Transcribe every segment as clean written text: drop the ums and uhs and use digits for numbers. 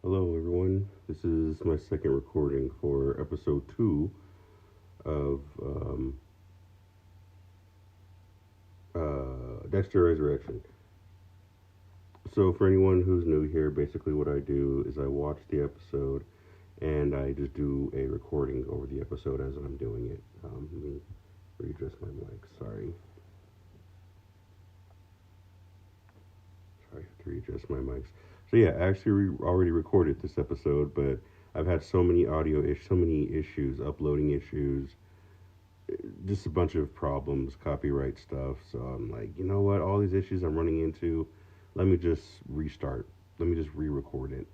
Hello, everyone. This is my second recording for episode two of Dexter Resurrection. So, for anyone who's new here, basically what I do is I watch the episode and I just do a recording over the episode as I'm doing it. Let me readjust my mic. Sorry, I have to readjust my mics. So, yeah, I actually already recorded this episode, but I've had so many issues, uploading issues, just a bunch of problems, copyright stuff. So I'm like, you know what? All these issues I'm running into, let me just restart. Let me just re-record it.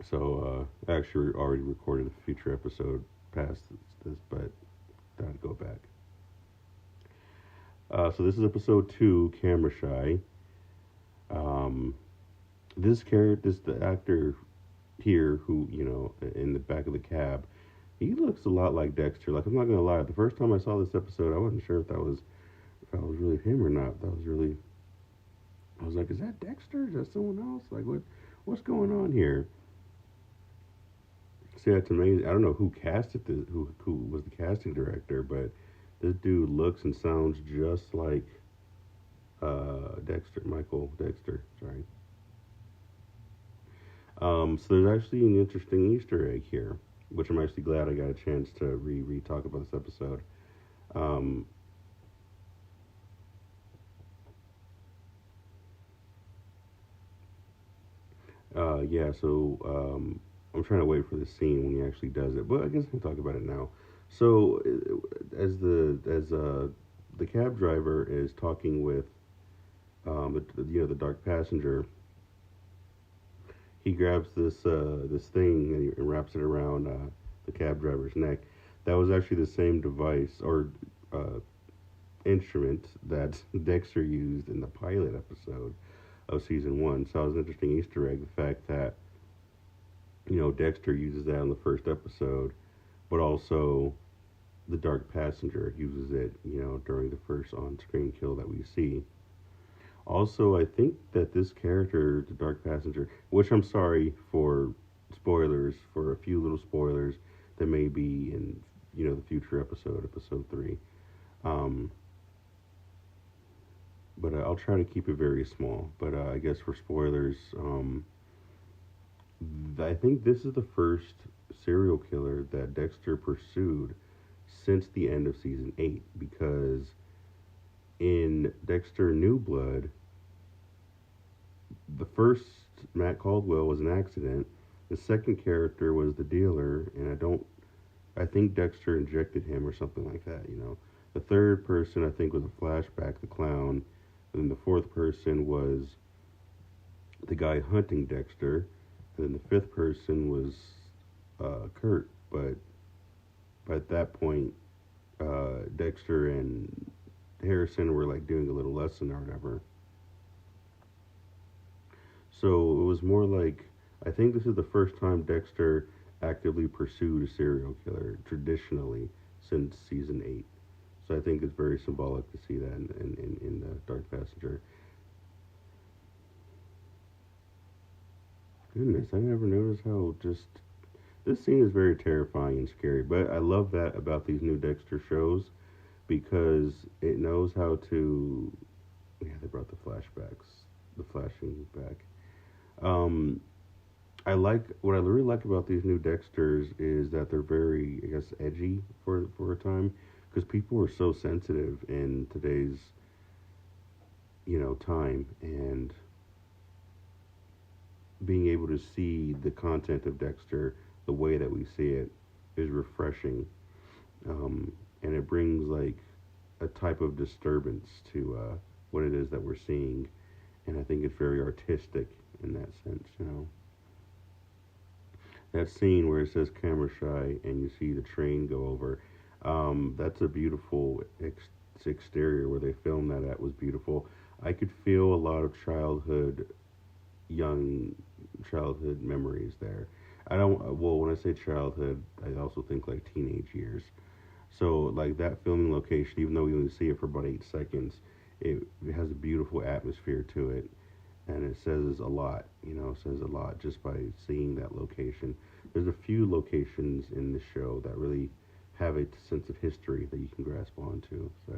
So I actually already recorded a future episode past this, but I had to go back. So this is episode two, Camera Shy. Um, this the actor here who in the back of the cab. He looks a lot like Dexter. Like, I'm not gonna lie, the first time I saw this episode, I wasn't sure if that was really him or not. That was really, I was like, is that Dexter? Is that someone else? Like, what's going on here? See, it's amazing. I don't know who casted this, who was the casting director, but this dude looks and sounds just like Dexter, Michael Dexter. Sorry. So there's actually an interesting Easter egg here, which I'm actually glad I got a chance to talk about this episode. Um, yeah, so I'm trying to wait for the scene when he actually does it, but I guess I can talk about it now. So as the cab driver is talking with the dark passenger, he grabs this thing and he wraps it around the cab driver's neck. That was actually the same device or uh, instrument that Dexter used in the pilot episode of season one. So it was an interesting Easter egg, the fact that Dexter uses that in the first episode, but also the Dark Passenger uses it, during the first on-screen kill that we see. Also, I think that this character, the Dark Passenger, which I'm sorry for spoilers, for a few little spoilers that may be in, the future episode three. Um, but I'll try to keep it very small. But I guess for spoilers, I think this is the first serial killer that Dexter pursued since the end of season 8, because in Dexter New Blood, the first Matt Caldwell was an accident. The second character was the dealer, and I think Dexter injected him or something like that. The third person, I think, was a flashback, the clown. And then the fourth person was the guy hunting Dexter. And then the fifth person was Kurt. But at that point, Dexter and Harrison were like doing a little lesson or whatever. So it was more like, I think this is the first time Dexter actively pursued a serial killer traditionally since season 8. So I think it's very symbolic to see that in the Dark Passenger. Goodness, I never noticed how just this scene is very terrifying and scary. But I love that about these new Dexter shows because it knows how to. Yeah, they brought the flashbacks, the flashing back. Um, I like what I really like about these new Dexters is that they're very, I guess, edgy for a time, because people are so sensitive in today's time, and being able to see the content of Dexter the way that we see it is refreshing, and it brings like a type of disturbance to what it is that we're seeing, and I think it's very artistic in that sense. That scene where it says camera shy and you see the train go over, that's a beautiful exterior where they filmed that at was beautiful. I could feel a lot of young childhood memories there. I don't, well, when I say childhood, I also think like teenage years. So, like that filming location, even though we only see it for about 8 seconds, it has a beautiful atmosphere to it. and it says a lot. Says a lot just by seeing that location. There's a few locations in the show that really have a sense of history that you can grasp onto. So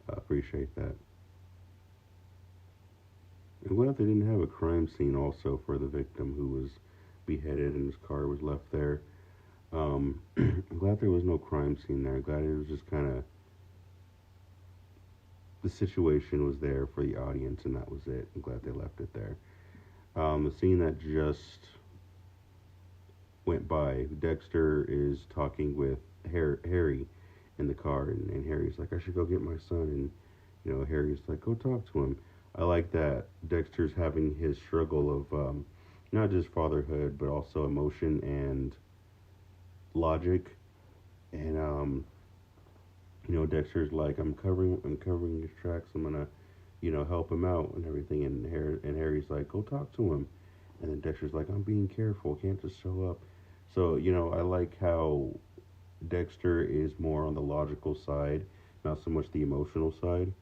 I appreciate that. I'm glad they didn't have a crime scene also for the victim who was beheaded and his car was left there. I'm glad there was no crime scene there. I'm glad it was just kind of the situation was there for the audience and that was it. I'm glad they left it there. The scene that just went by, Dexter is talking with Harry in the car, and Harry's like, I should go get my son, and Harry's like, go talk to him. I like that Dexter's having his struggle of not just fatherhood, but also emotion and logic, and Dexter's like, I'm covering his tracks. I'm gonna, help him out and everything. And Harry's like, go talk to him. And then Dexter's like, I'm being careful. Can't just show up. So I like how Dexter is more on the logical side, not so much the emotional side.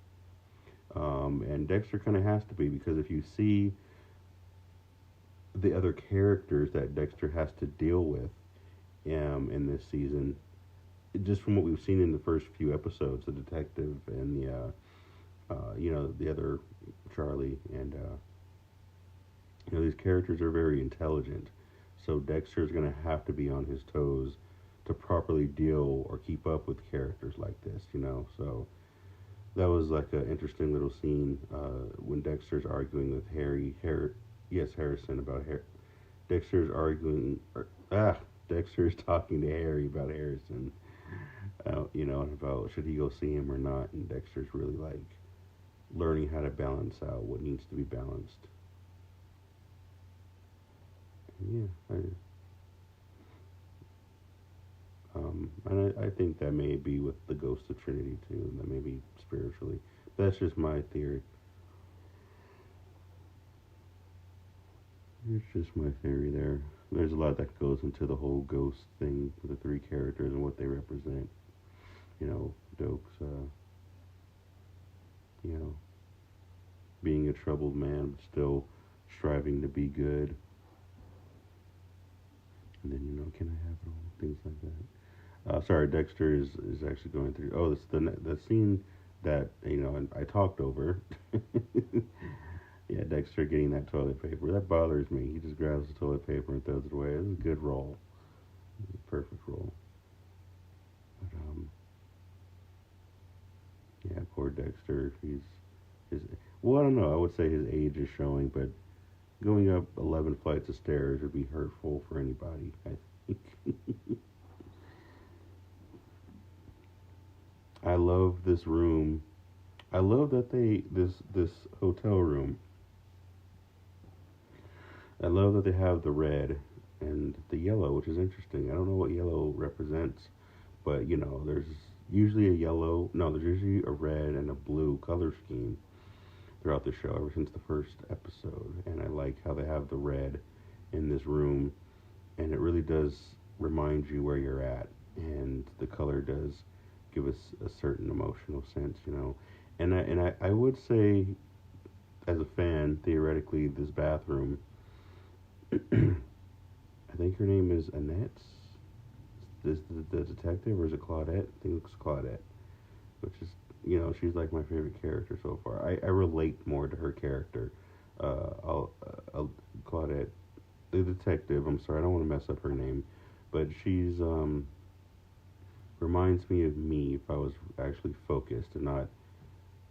And Dexter kind of has to be because if you see the other characters that Dexter has to deal with in this season, just from what we've seen in the first few episodes, the detective and the other Charlie, and these characters are very intelligent. So Dexter's going to have to be on his toes to properly deal or keep up with characters like this. So that was like an interesting little scene when Dexter's arguing with Harrison about Dexter's arguing, Dexter's talking to Harry about Harrison, about should he go see him or not, and Dexter's really like learning how to balance out what needs to be balanced. Yeah, and I think that may be with the ghost of Trinity too, that may be spiritually. That's just my theory. It's just my theory there. There's a lot that goes into the whole ghost thing with the three characters and what they represent. Doak's, you know, being a troubled man but still striving to be good. And then, can I have it all? Things like that. Sorry, Dexter is actually going through. Oh, this the scene that I talked over. Yeah, Dexter getting that toilet paper. That bothers me. He just grabs the toilet paper and throws it away. This is a good role. Perfect role. But yeah, poor Dexter. His well, I don't know. I would say his age is showing, but going up 11 flights of stairs would be hurtful for anybody, I think. I love this room. I love that this hotel room. I love that they have the red and the yellow, which is interesting. I don't know what yellow represents, but there's usually a yellow. No, there's usually a red and a blue color scheme throughout the show ever since the first episode, and I like how they have the red in this room, and it really does remind you where you're at, and the color does give us a certain emotional sense. And I would say, as a fan, theoretically, this bathroom, I think her name is Annette, is the detective, or is it Claudette? I think it's Claudette, which is, she's like my favorite character so far. I relate more to her character. Claudette, the detective, I'm sorry, I don't want to mess up her name, but she's, reminds me of me if I was actually focused and not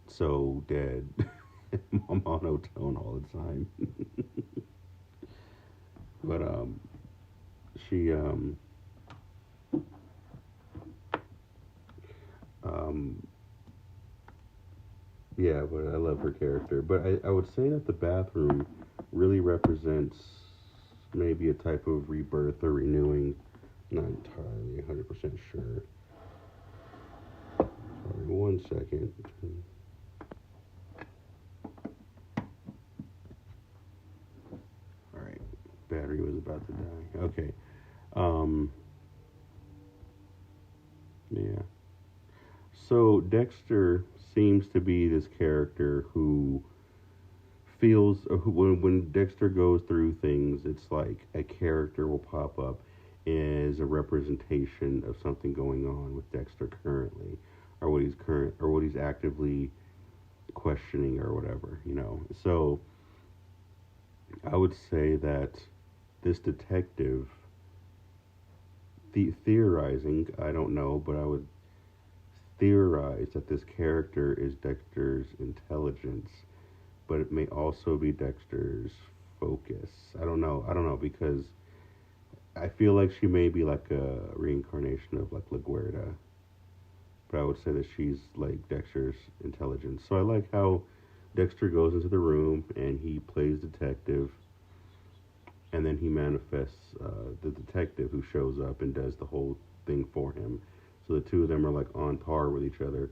so dead, monotone all the time. But, she, um, yeah, but I love her character. But I would say that the bathroom really represents maybe a type of rebirth or renewing. Not entirely 100% sure. Sorry, 1 second. Alright, battery was about to die. Okay. Um, yeah. So Dexter seems to be this character who feels when Dexter goes through things, it's like a character will pop up as a representation of something going on with Dexter currently, or what he's actively questioning or whatever, you know. So I would say that this detective theorizing, I don't know, but I would theorize that this character is Dexter's intelligence, but it may also be Dexter's focus. I don't know because I feel like she may be like a reincarnation of like LaGuerta, but I would say that she's like Dexter's intelligence. So I like how Dexter goes into the room and he plays detective, and then he manifests the detective who shows up and does the whole thing for him. So the two of them are like on par with each other.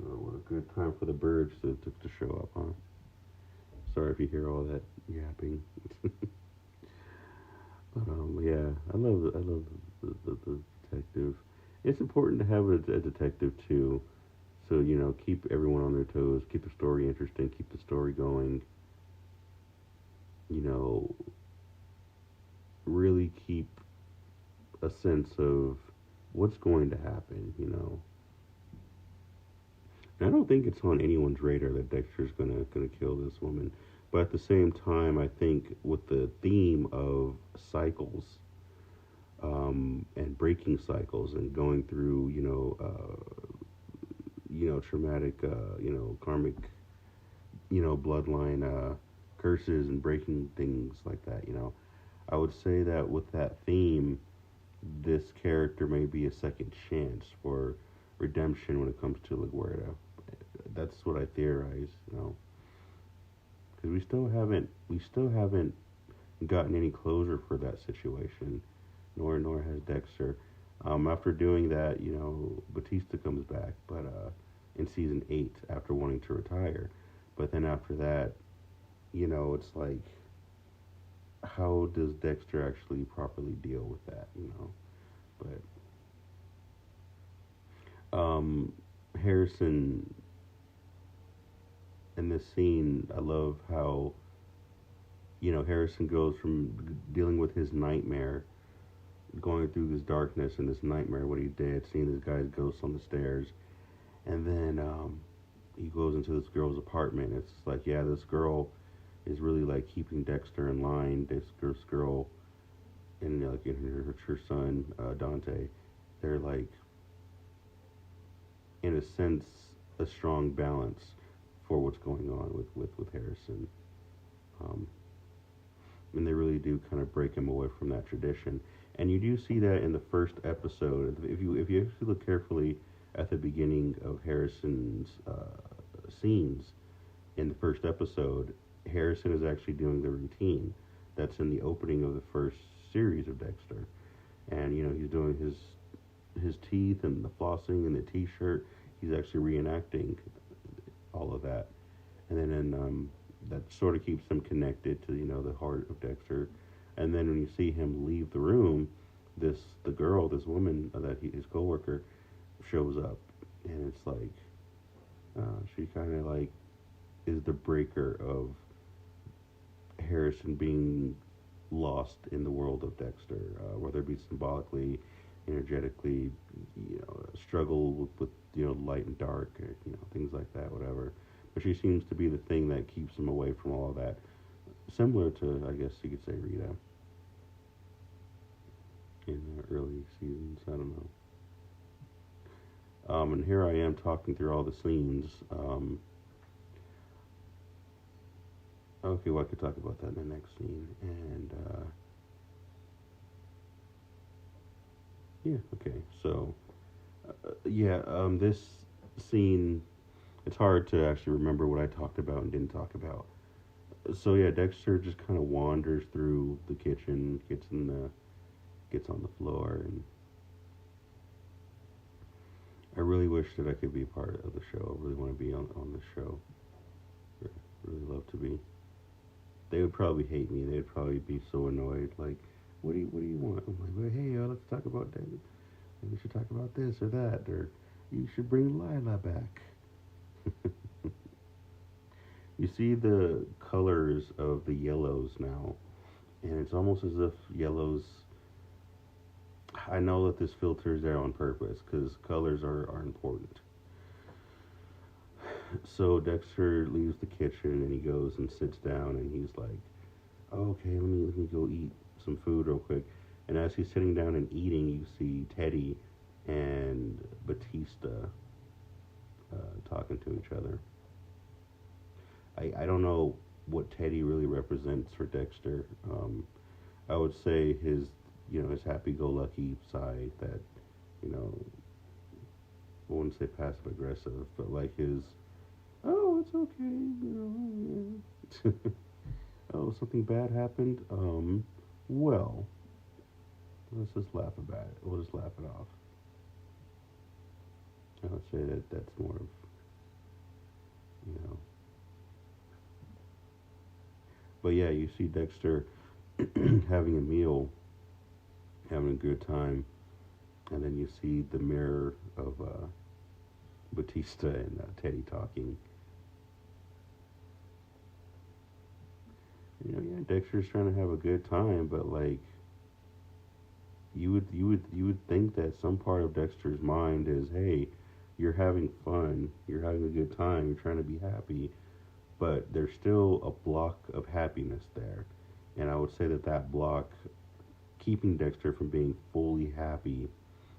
Oh, what a good time for the birds to show up, huh? Sorry if you hear all that yapping. But yeah, I love the detective. It's important to have a detective too, so you know, keep everyone on their toes, keep the story interesting, keep the story going. You know, really keep a sense of what's going to happen. You know, and I don't think it's on anyone's radar that Dexter's gonna kill this woman. But at the same time, I think with the theme of cycles, and breaking cycles and going through, traumatic, karmic, bloodline curses and breaking things like that. You know, I would say that with that theme, this character may be a second chance for redemption when it comes to LaGuardia. That's what I theorize. You know, because we still haven't gotten any closure for that situation, nor has Dexter. After doing that, you know, Batista comes back, but in season 8 after wanting to retire, but then after that, you know, it's like, how does Dexter actually properly deal with that? You know, but Harrison in this scene, I love how, you know, Harrison goes from dealing with his nightmare, going through this darkness and this nightmare, what he did, seeing this guy's ghost on the stairs, and then he goes into this girl's apartment. It's like, yeah, this girl is really like keeping Dexter in line. This girl and like her son Dante, they're like in a sense a strong balance for what's going on with Harrison. Um, and they really do kind of break him away from that tradition. And you do see that in the first episode. If you actually look carefully at the beginning of Harrison's scenes in the first episode, Harrison is actually doing the routine that's in the opening of the first series of Dexter. And you know, he's doing his teeth and the flossing and the T-shirt. He's actually reenacting all of that, and then that sort of keeps him connected to, you know, the heart of Dexter. And then when you see him leave the room, this woman his coworker shows up, and it's like she kind of like is the breaker of Harrison being lost in the world of Dexter, whether it be symbolically, energetically, you know, struggle with you know, light and dark, you know, things like that, whatever. But she seems to be the thing that keeps him away from all of that. Similar to, I guess you could say, Rita in the early seasons. I don't know. And here I am talking through all the scenes. Okay, well, I could talk about that in the next scene. And yeah, okay. So yeah, this scene, it's hard to actually remember what I talked about and didn't talk about. So yeah, Dexter just kind of wanders through the kitchen, gets on the floor, and I really wish that I could be a part of the show. I really want to be on the show. I really love to be. They would probably hate me. They'd probably be so annoyed. Like, what do you want? I'm like, well, hey, let's talk about that. We should talk about this or that, or you should bring Lila back. You see the colors of the yellows now, and it's almost as if yellows. I know that this filter is there on purpose because colors are important. So Dexter leaves the kitchen and he goes and sits down and he's like, oh, "Okay, let me go eat some food real quick." And as he's sitting down and eating, you see Teddy and Batista talking to each other. I don't know what Teddy really represents for Dexter. I would say his happy-go-lucky side that, you know, I wouldn't say passive aggressive, but like his, oh, it's okay, yeah. Oh, something bad happened. Well, let's just laugh about it. We'll just laugh it off. I would say that's more of, you know. But yeah, you see Dexter having a meal, having a good time, and then you see the mirror of Batista and Teddy talking. Yeah, Dexter's trying to have a good time, but like you would think that some part of Dexter's mind is, hey, you're having fun, you're having a good time, you're trying to be happy, but there's still a block of happiness there, and I would say that block keeping Dexter from being fully happy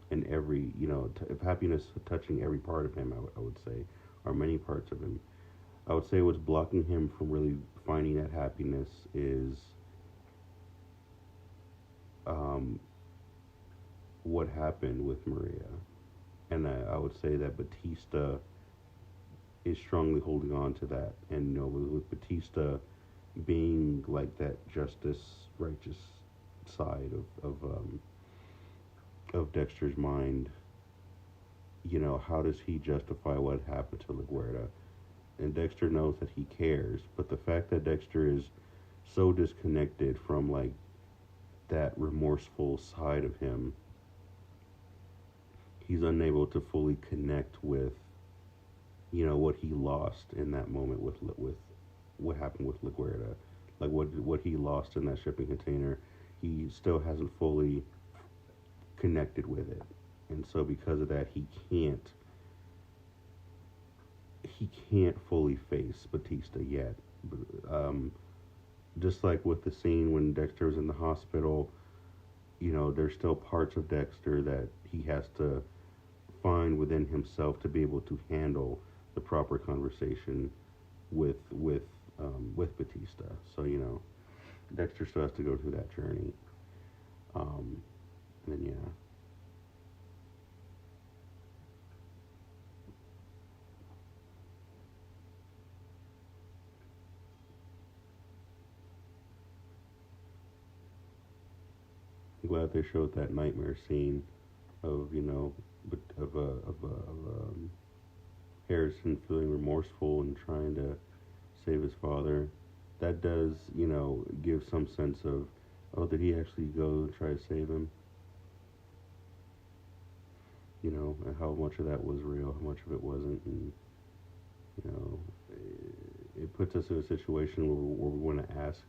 in every, if happiness touching every part of him, I would say, or many parts of him. I would say what's blocking him from really finding that happiness is um, what happened with Maria. And I would say that Batista is strongly holding on to that. And, with Batista being like that justice, righteous side of Dexter's mind, how does he justify what happened to LaGuerta? And Dexter knows that he cares, but the fact that Dexter is so disconnected from like that remorseful side of him, he's unable to fully connect with, what he lost in that moment with what happened with LaGuerta, like what he lost in that shipping container. He still hasn't fully connected with it, and so because of that, he can't fully face Batista yet. Just like with the scene when Dexter was in the hospital, there's still parts of Dexter that he has to find within himself to be able to handle the proper conversation with Batista. So Dexter still has to go through that journey. And then yeah. I'm glad they showed that nightmare scene of Harrison feeling remorseful and trying to save his father. That does give some sense of, oh, did he actually go and try to save him? And how much of that was real, how much of it wasn't, and it puts us in a situation where we want to ask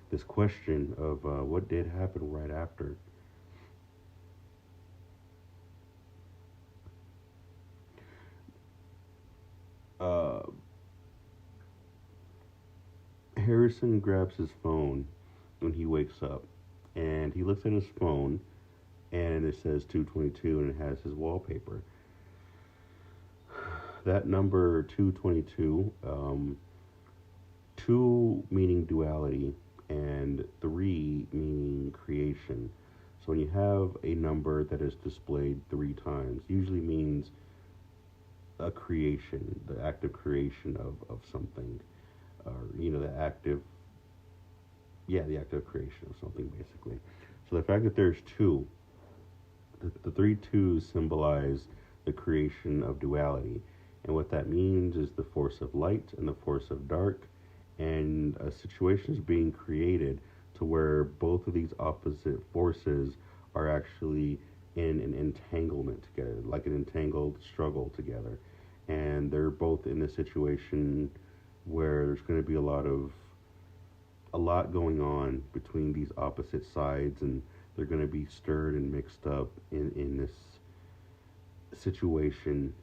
this question of what did happen right after. Uh, Harrison grabs his phone when he wakes up, and he looks at his phone, and it says 222, and it has his wallpaper. That number 222, 2 meaning duality, and 3 meaning creation. So when you have a number that is displayed 3 times, usually means a creation, the active creation of something, or the active creation of something, basically. So the fact that there's 2, the 3 twos symbolize the creation of duality, and what that means is the force of light and the force of dark, and a situation is being created to where both of these opposite forces are actually in an entanglement together, like an entangled struggle together, and they're both in a situation where there's going to be a lot going on between these opposite sides, and they're going to be stirred and mixed up in this situation,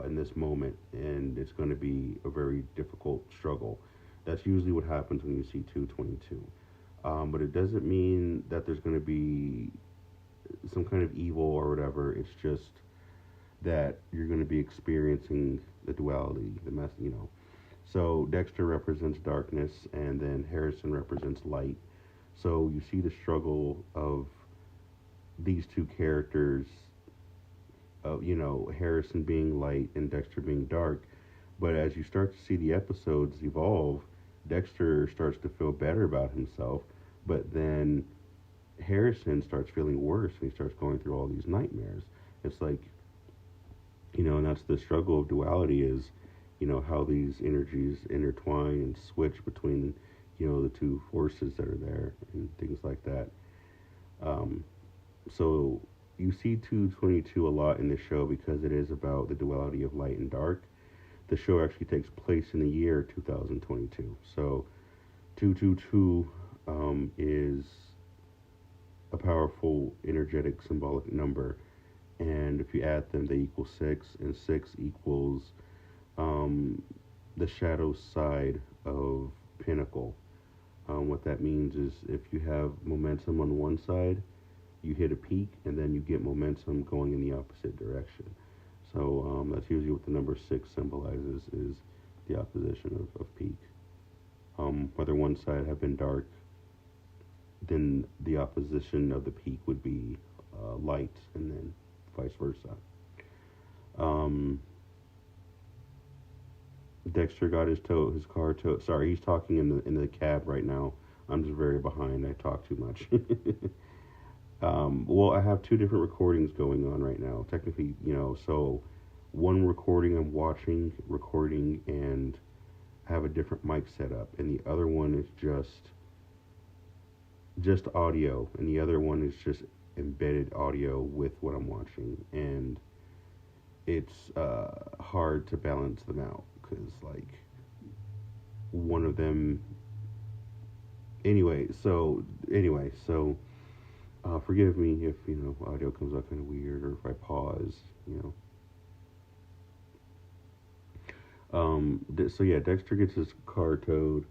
in this moment, and it's going to be a very difficult struggle. That's usually what happens when you see 222. But it doesn't mean that there's going to be some kind of evil or whatever. It's just that you're going to be experiencing the duality, the mess, you know. So Dexter represents darkness, and then Harrison represents light. So you see the struggle of these two characters, you know, Harrison being light and Dexter being dark. But as you start to see the episodes evolve, Dexter starts to feel better about himself, but then Harrison starts feeling worse, and he starts going through all these nightmares. It's like, you know, and that's the struggle of duality, is, you know, how these energies intertwine and switch between, you know, the two forces that are there and things like that. So you see 222 a lot in this show because it is about the duality of light and dark. The show actually takes place in the year 2022. So 222 is a powerful, energetic, symbolic number. And if you add them, they equal 6, and 6 equals the shadow side of pinnacle. What that means is if you have momentum on one side, you hit a peak, and then you get momentum going in the opposite direction. So that's usually what the number 6 symbolizes, is the opposition of peak. Whether one side had been dark, then the opposition of the peak would be light, and then vice versa. Dexter got his car towed. Sorry, he's talking in the cab right now. I'm just very behind. I talk too much. Well, I have two different recordings going on right now. Technically, you know, so one recording I'm recording, and I have a different mic set up, and the other one is just audio, and the other one is just embedded audio with what I'm watching, and it's hard to balance them out, because like one of them anyway so forgive me if, you know, audio comes out kind of weird, or if I pause, you know. So yeah, Dexter gets his car towed.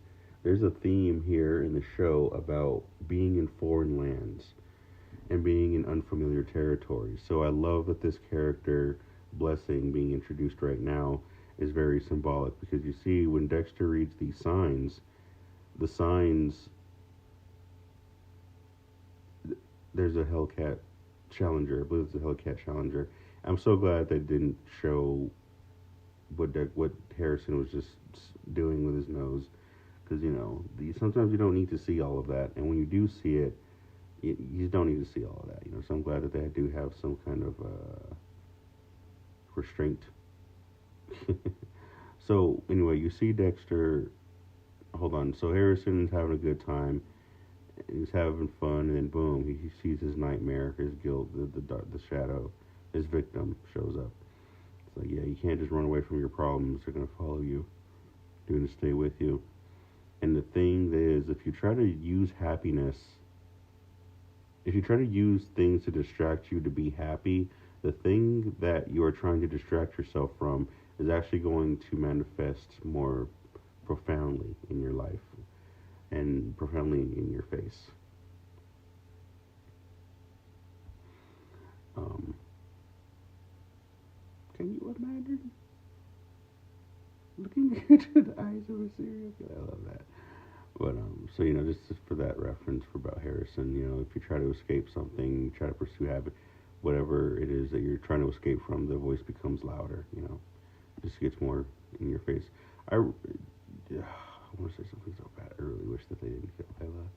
There's a theme here in the show about being in foreign lands and being in unfamiliar territory. So I love that this character, Blessing, being introduced right now, is very symbolic, because you see when Dexter reads these signs, the signs, there's a Hellcat Challenger. I believe it's a Hellcat Challenger. I'm so glad they didn't show what Harrison was just doing with his nose, because, you know, sometimes you don't need to see all of that, and when you do see it, you don't need to see all of that, you know. So I'm glad that they do have some kind of restraint. So anyway, you see Dexter. Hold on. So Harrison's having a good time. He's having fun, and then boom, he sees his nightmare, his guilt, the shadow, his victim shows up. It's like, yeah, you can't just run away from your problems. They're gonna follow you. They're gonna stay with you. And the thing is, if you try to use happiness, if you try to use things to distract you to be happy, the thing that you are trying to distract yourself from is actually going to manifest more profoundly in your life and profoundly in your face. Can you imagine looking into the eyes of a serial killer? I love that. But so, you know, just for that reference for about Harrison, you know, if you try to escape something, you try to pursue habit, whatever it is that you're trying to escape from, the voice becomes louder. You know, it just gets more in your face. I want to say something so bad. I really wish that they didn't kill Layla.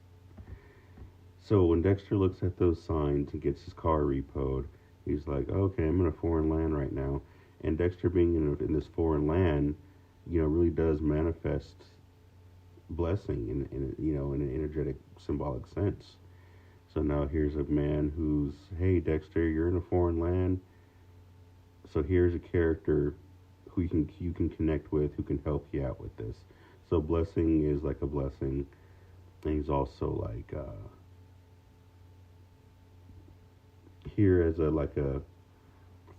So when Dexter looks at those signs and gets his car repoed, he's like, okay, I'm in a foreign land right now. And Dexter being in this foreign land, you know, really does manifest blessing in you know, in an energetic, symbolic sense. So now here's a man who's, hey, Dexter, you're in a foreign land. So here's a character who you can connect with, who can help you out with this. So Blessing is like a blessing, and he's also like here as a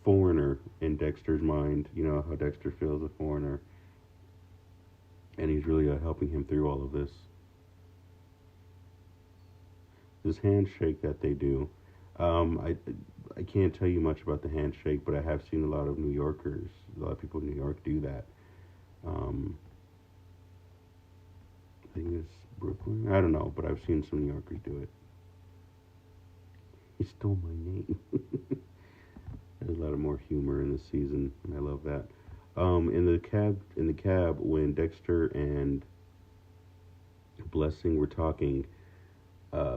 foreigner in Dexter's mind. You know how Dexter feels a foreigner, and he's really helping him through all of this. This handshake that they do. I can't tell you much about the handshake, but I have seen a lot of New Yorkers, a lot of people in New York do that. Um, I think it's Brooklyn. I don't know, but I've seen some New Yorkers do it. He stole my name. There's a lot of more humor in this season, and I love that. In the cab, when Dexter and Blessing were talking,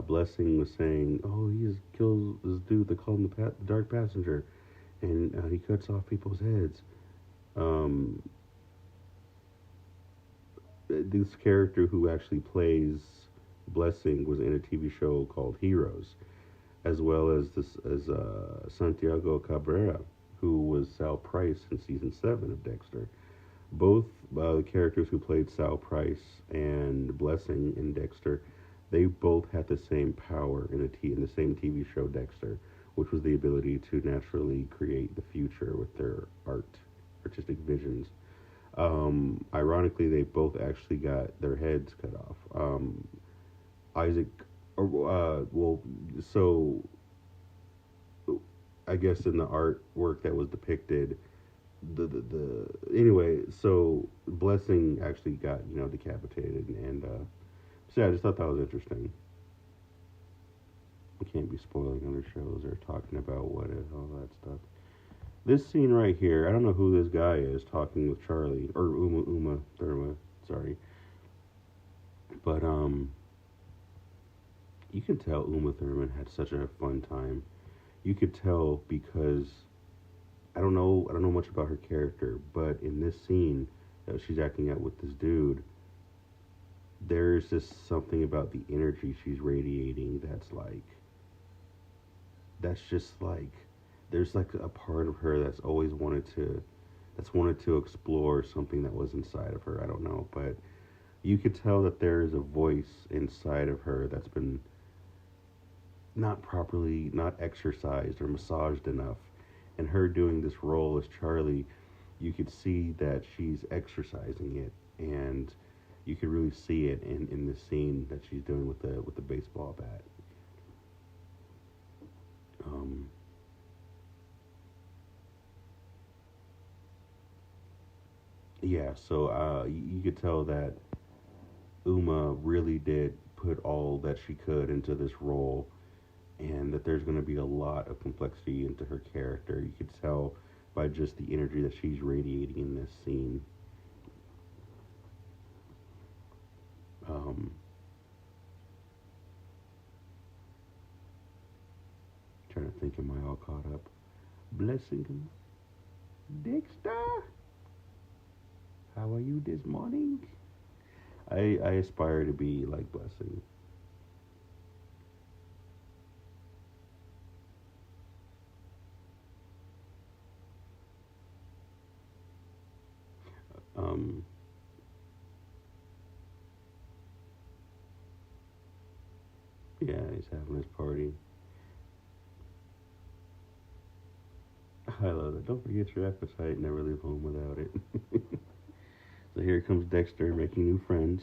Blessing was saying, "Oh, he just kills this dude. They call him the Dark Passenger, and he cuts off people's heads." Um, this character who actually plays Blessing was in a TV show called Heroes, as well as Santiago Cabrera, who was Sal Price in season 7 of Dexter. Both the characters who played Sal Price and Blessing in Dexter, they both had the same power in the same TV show Dexter, which was the ability to naturally create the future with their artistic visions. Ironically, they both actually got their heads cut off. Isaac, well, so I guess in the artwork that was depicted, the anyway, so Blessing actually got decapitated, and so yeah, I just thought that was interesting. I can't be spoiling other shows or talking about what is all that stuff. This scene right here, I don't know who this guy is talking with Charlie or Uma Thurma, sorry, but you can tell Uma Thurman had such a fun time. You could tell because I don't know much about her character, but in this scene that she's acting out with this dude, there's just something about the energy she's radiating that's just like there's like a part of her that's wanted to explore something that was inside of her. I don't know, but you could tell that there is a voice inside of her that's been not exercised or massaged enough. And her doing this role as Charlie, you could see that she's exercising it, and you could really see it in the scene that she's doing with the baseball bat. Um, yeah, so you could tell that Uma really did put all that she could into this role, and that there's going to be a lot of complexity into her character. You could tell by just the energy that she's radiating in this scene. Um, Trying to think, am I all caught up? Blessing, Dexter, how are you this morning? I aspire to be like Blessing. Um, yeah, he's having his party. I love it. Don't forget your appetite. Never leave home without it. So here comes Dexter making new friends.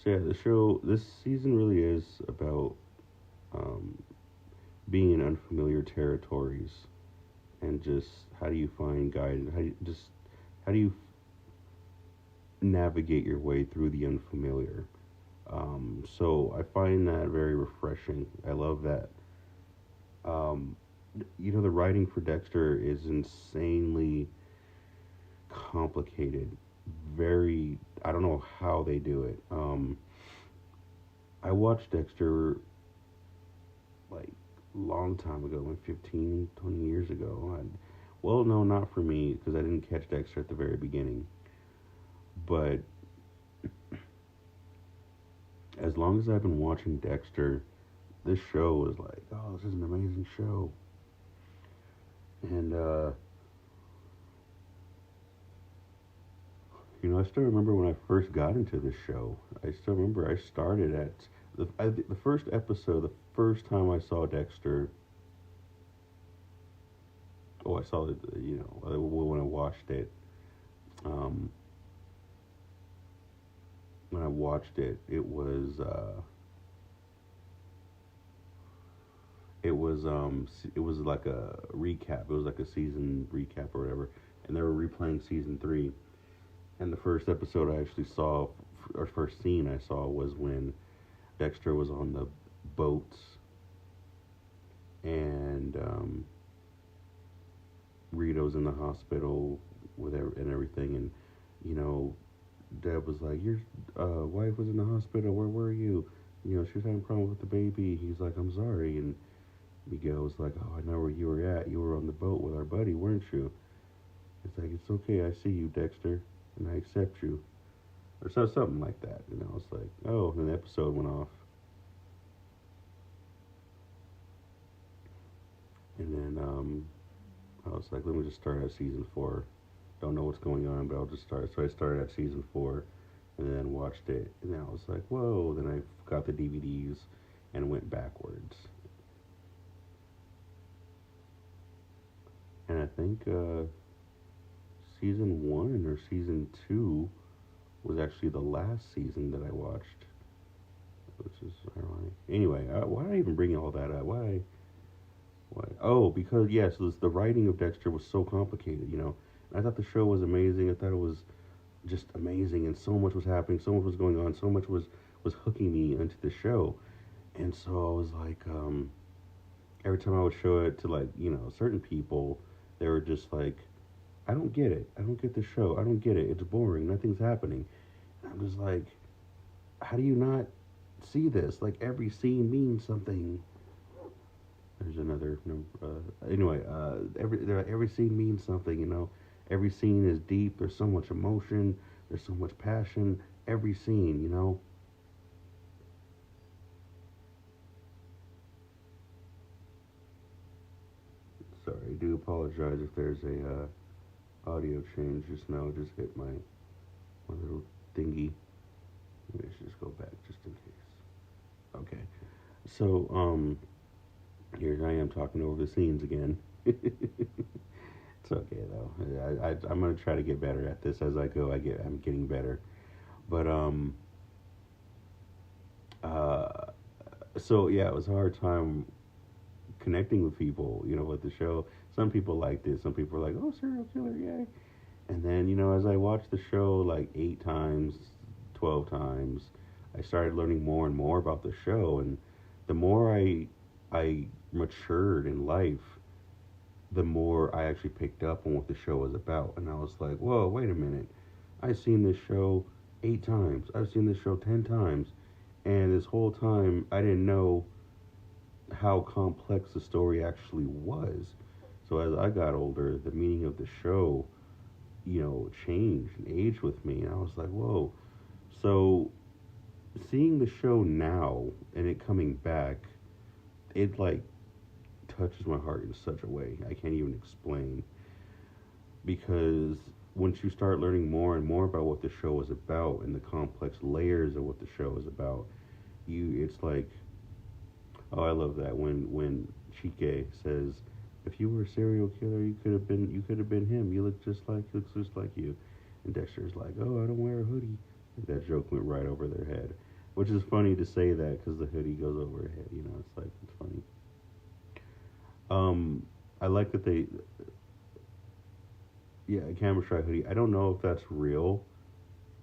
So yeah, this season really is about um, being in unfamiliar territories, and just how do you find guidance? How do you navigate your way through the unfamiliar? So I find that very refreshing. I love that. Um, the writing for Dexter is insanely complicated. Very, I don't know how they do it. I watched Dexter like long time ago, like 15, 20 years ago. Well, no, not for me, because I didn't catch Dexter at the very beginning. But as long as I've been watching Dexter, this show was like, oh, this is an amazing show. And I still remember when I first got into this show. I still remember I started at the first episode. The first time I saw Dexter, oh, I saw it. When I watched it. Um, when I watched it, it was like a recap. It was like a season recap or whatever, and they were replaying season three. And the first episode I actually saw, or first scene I saw, was when Dexter was on the boats and Rito's in the hospital and everything, and you know, Deb was like, "Your wife was in the hospital. Where were you? She was having a problem with the baby." He's like, "I'm sorry," and Miguel was like, "Oh, I know where you were at. You were on the boat with our buddy, weren't you?" It's like, "It's okay. I see you, Dexter, and I accept you," or something like that. It's like, oh, and the episode went off, and then I was like, let me just start at season four. Don't know what's going on, but I'll just start. So I started at season four, and then watched it, and then I was like, whoa. Then I got the DVDs and went backwards, and I think season one or season two was actually the last season that I watched, which is ironic. Anyway, why did I even bring all that up? Why? Why? Oh, because yes, the writing of Dexter was so complicated. I thought the show was amazing. I thought it was just amazing, and so much was happening, so much was going on, so much was hooking me into the show, and so I was like, every time I would show it to certain people, they were just like, I don't get it. I don't get the show. I don't get it. It's boring. Nothing's happening. And I'm just like, how do you not see this? Like every scene means something. There's another. Anyway, every scene means something. Every scene is deep. There's so much emotion. There's so much passion. Every scene. Sorry, I do apologize if there's a audio change just now. Just hit my little thingy. Maybe I should just go back just in case. Okay. So, here I am talking over the scenes again. It's okay though. I'm gonna try to get better at this as I go. I'm getting better. But uh, so yeah, it was a hard time connecting with people. With the show. Some people liked it. Some people were like, "Oh, serial killer, yay!" And then as I watched the show like 8 times, 12 times, I started learning more and more about the show, and the more I matured in life, the more I actually picked up on what the show was about. And I was like, whoa, wait a minute. I've seen this show 8 times. I've seen this show 10 times. And this whole time, I didn't know how complex the story actually was. So as I got older, the meaning of the show, changed and aged with me. And I was like, whoa. So seeing the show now and it coming back, it touches my heart in such a way I can't even explain. Because once you start learning more and more about what the show is about and the complex layers of what the show is about, it's like, oh, I love that when Chike says, if you were a serial killer, you could have been him. He looks just like you. And Dexter's like, oh, I don't wear a hoodie. That joke went right over their head, which is funny to say that because the hoodie goes over her head. It's funny. I like that camera shy hoodie. I don't know if that's real.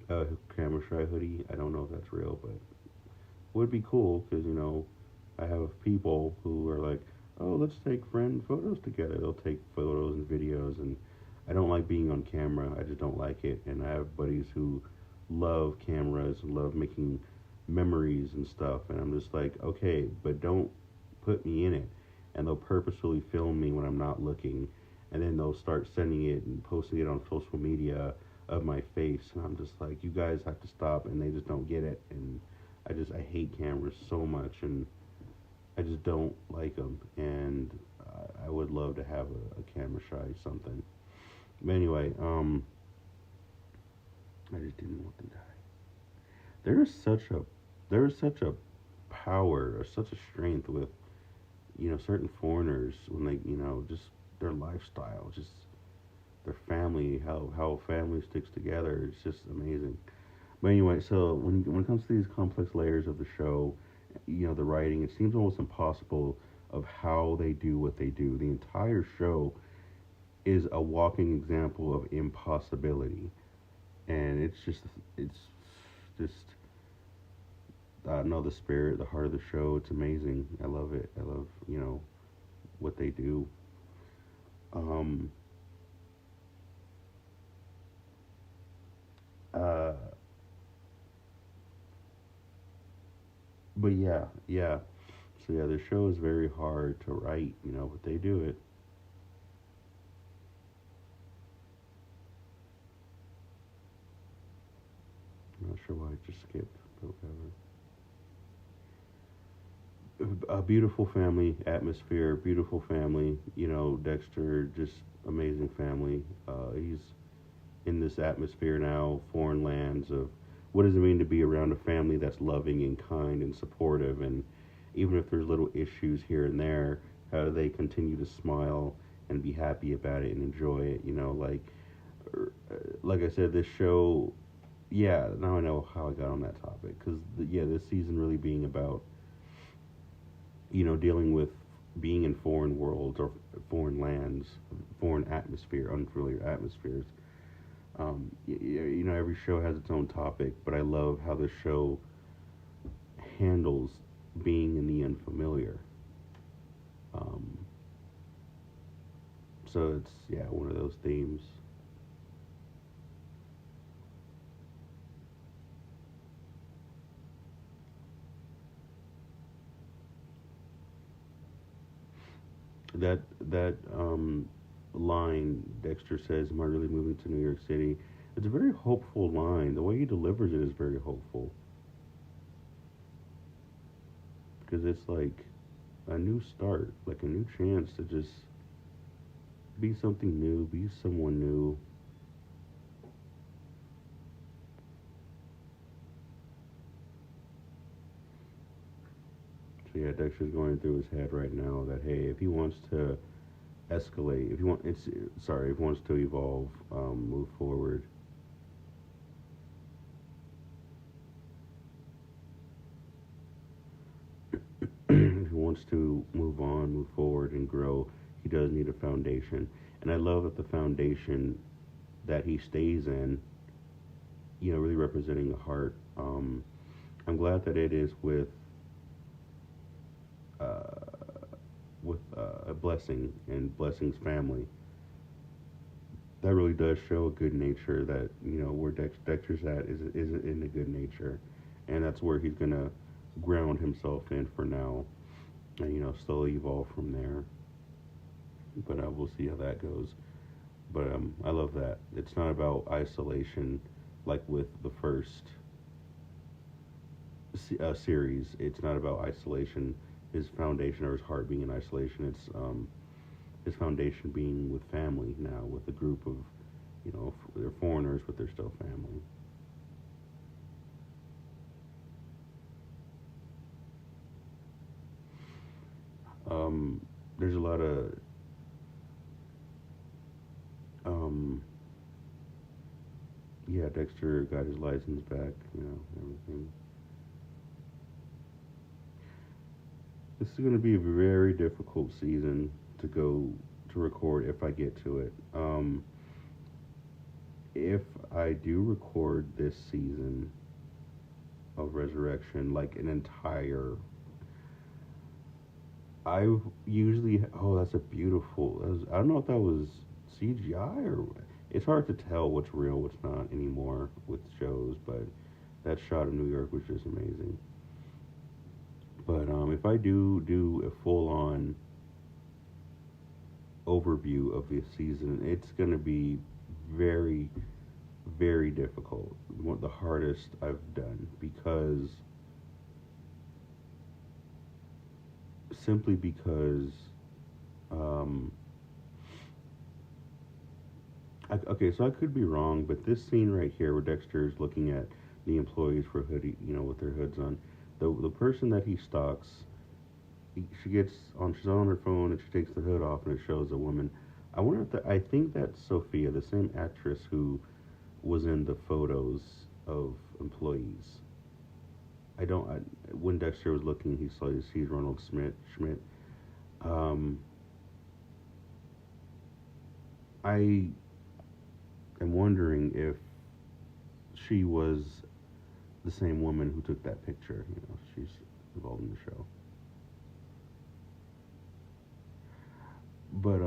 Camera shy hoodie. I don't know if that's real, but would be cool because I have people who are like, oh, let's take friend photos together. They'll take photos and videos, and I don't like being on camera. I just don't like it. And I have buddies who love cameras and love making memories and stuff, and I'm just like, okay, but don't put me in it. And they'll purposefully film me when I'm not looking, and then they'll start sending it and posting it on social media of my face, and I'm just like, you guys have to stop, and they just don't get it. And I hate cameras so much, and I just don't like them, and I would love to have a camera shy something. But anyway, I just didn't want them to die. There is such a there is such a power or such a strength with certain foreigners when they just their lifestyle, just their family, how family sticks together. It's just amazing. But anyway, so when it comes to these complex layers of the show, the writing, it seems almost impossible of how they do what they do. The entire show is a walking example of impossibility, and it's just I don't know, the spirit, the heart of the show. It's amazing. I love it. I love what they do. Um, uh, but yeah, yeah. So yeah, the show is very hard to write, but they do it. I'm not sure why I just skipped, but whatever. A beautiful family atmosphere, beautiful family. Dexter, just amazing family. He's in this atmosphere now, foreign lands of what does it mean to be around a family that's loving and kind and supportive, and even if there's little issues here and there, how do they continue to smile and be happy about it and enjoy it? Like I said, this show. Yeah, now I know how I got on that topic because yeah, this season really being about dealing with being in foreign worlds or foreign lands, foreign atmosphere, unfamiliar atmospheres. Every show has its own topic, but I love how the show handles being in the unfamiliar. Um, so it's yeah one of those themes. That line Dexter says, "Am I really moving to New York City?" It's a very hopeful line. The way he delivers it is very hopeful because it's like a new start, like a new chance to just be something new, be someone new. So yeah, Dexter's going through his head right now that hey, if he wants to escalate, if he wants to evolve, move forward, if he wants to move on, move forward, and grow, he does need a foundation. And I love that the foundation that he stays in, really representing the heart. I'm glad that it is with a blessing and blessing's family. That really does show a good nature that where Dexter's at is in a good nature, and that's where he's gonna ground himself in for now, and slowly evolve from there. But we'll see how that goes. But I love that it's not about isolation like with the first series. It's not about isolation. His foundation or his heart being in isolation. It's his foundation being with family now, with a group of they're foreigners, but they're still family. There's a lot of um, yeah. Dexter got his license back. Everything. This is going to be a very difficult season to go to record if I get to it. If I do record this season of Resurrection, like an entire, I usually that's a beautiful. I don't know if that was CGI or it's hard to tell what's real, what's not anymore with shows, but that shot of New York was just amazing. But if I do a full on overview of this season, it's going to be very, very difficult. One of the hardest I've done because simply because um, Okay, so I could be wrong, but this scene right here, where Dexter is looking at the employees for hoodie, with their hoods on, the person that he stalks, she's on her phone and she takes the hood off and it shows a woman. I wonder if I think that's Sophia, the same actress who was in the photos of employees. I don't. When Dexter was looking, he sees Ronald Smith Schmidt. Um, I am wondering if she was the same woman who took that picture. She's involved in the show. But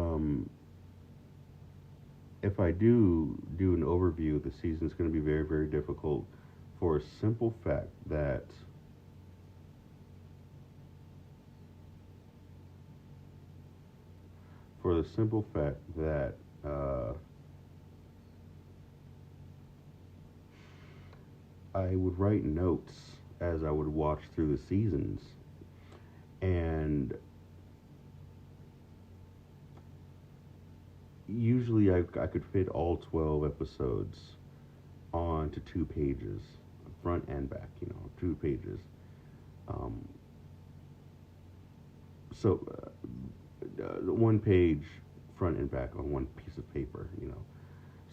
if I do an overview of the season, it's going to be very, very difficult for a simple fact that for the simple fact that I would write notes as I would watch through the seasons, and usually I could fit all 12 episodes onto 2 pages, front and back, 2 pages. Um, so, 1 page front and back on one piece of paper.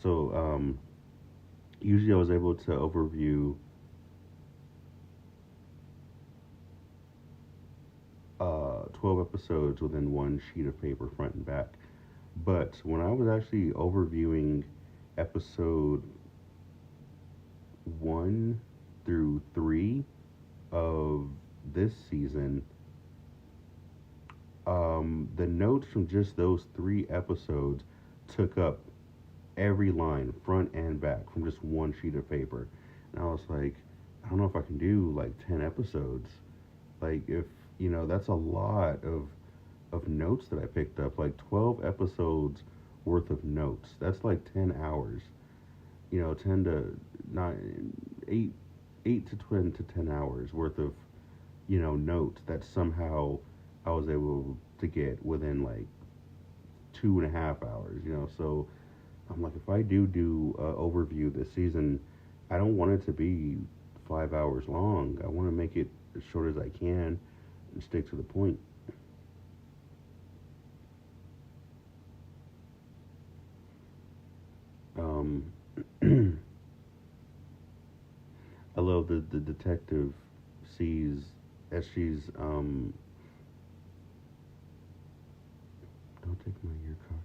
So, usually I was able to overview 12 episodes within one sheet of paper, front and back. But when I was actually overviewing episode 1 through 3 of this season, the notes from just those 3 episodes took up every line, front and back, from just one sheet of paper. And I was like, I don't know if I can do like 10 episodes. Like, if, that's a lot of notes that I picked up, like 12 episodes worth of notes. That's like 10 hours. 10 to 9, 8 to 10 hours worth of, notes that somehow I was able to get within like 2.5 hours. So I'm like, if I do overview this season, I don't want it to be 5 hours long. I want to make it as short as I can and stick to the point. Um, I love the detective sees as she's don't take my ear cock.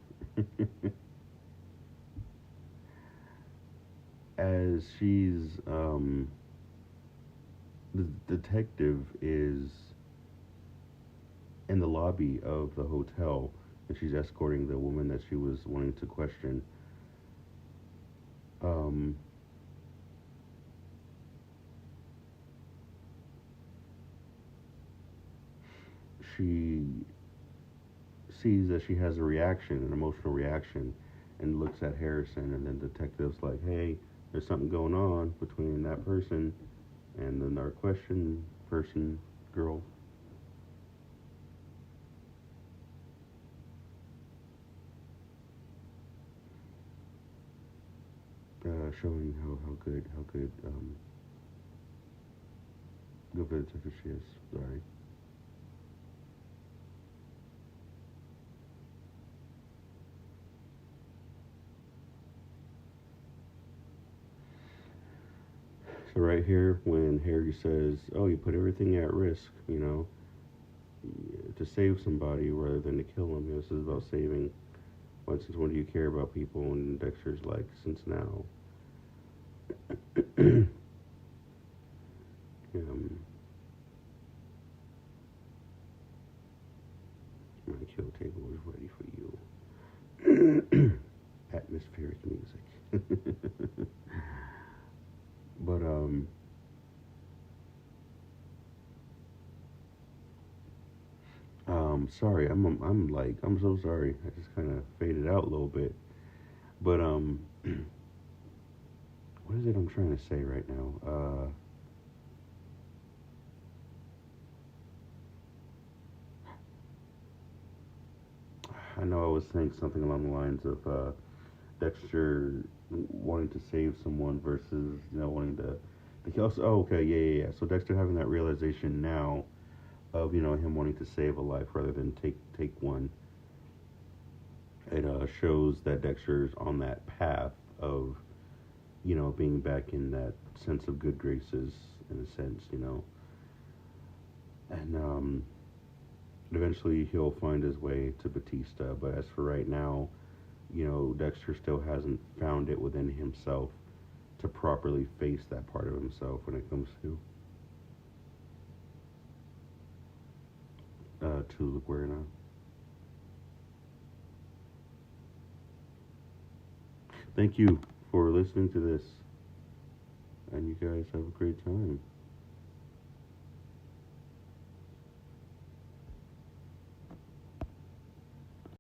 As she's the detective is in the lobby of the hotel and she's escorting the woman that she was wanting to question. Um, she sees that she has a reaction, an emotional reaction, and looks at Harrison, and then the detective's like, hey, there's something going on between that person and then our question person girl. Showing how good of a detective she is. Sorry. So right here, when Harry says, "Oh, you put everything at risk," to save somebody rather than to kill them. This is about saving. Since when do you care about people? And Dexter's like, since now. My kill table is ready for you. Atmospheric music. But sorry, I'm so sorry. I just kind of faded out a little bit. But what is it I'm trying to say right now? I know I was saying something along the lines of Dexter wanting to save someone versus wanting to kill. Oh, okay, yeah. So Dexter having that realization now of him wanting to save a life rather than take one. It shows that Dexter's on that path of being back in that sense of good graces in a sense, and eventually he'll find his way to Batista. But as for right now, Dexter still hasn't found it within himself to properly face that part of himself when it comes to Laguerna. Thank you for listening to this, and you guys have a great time.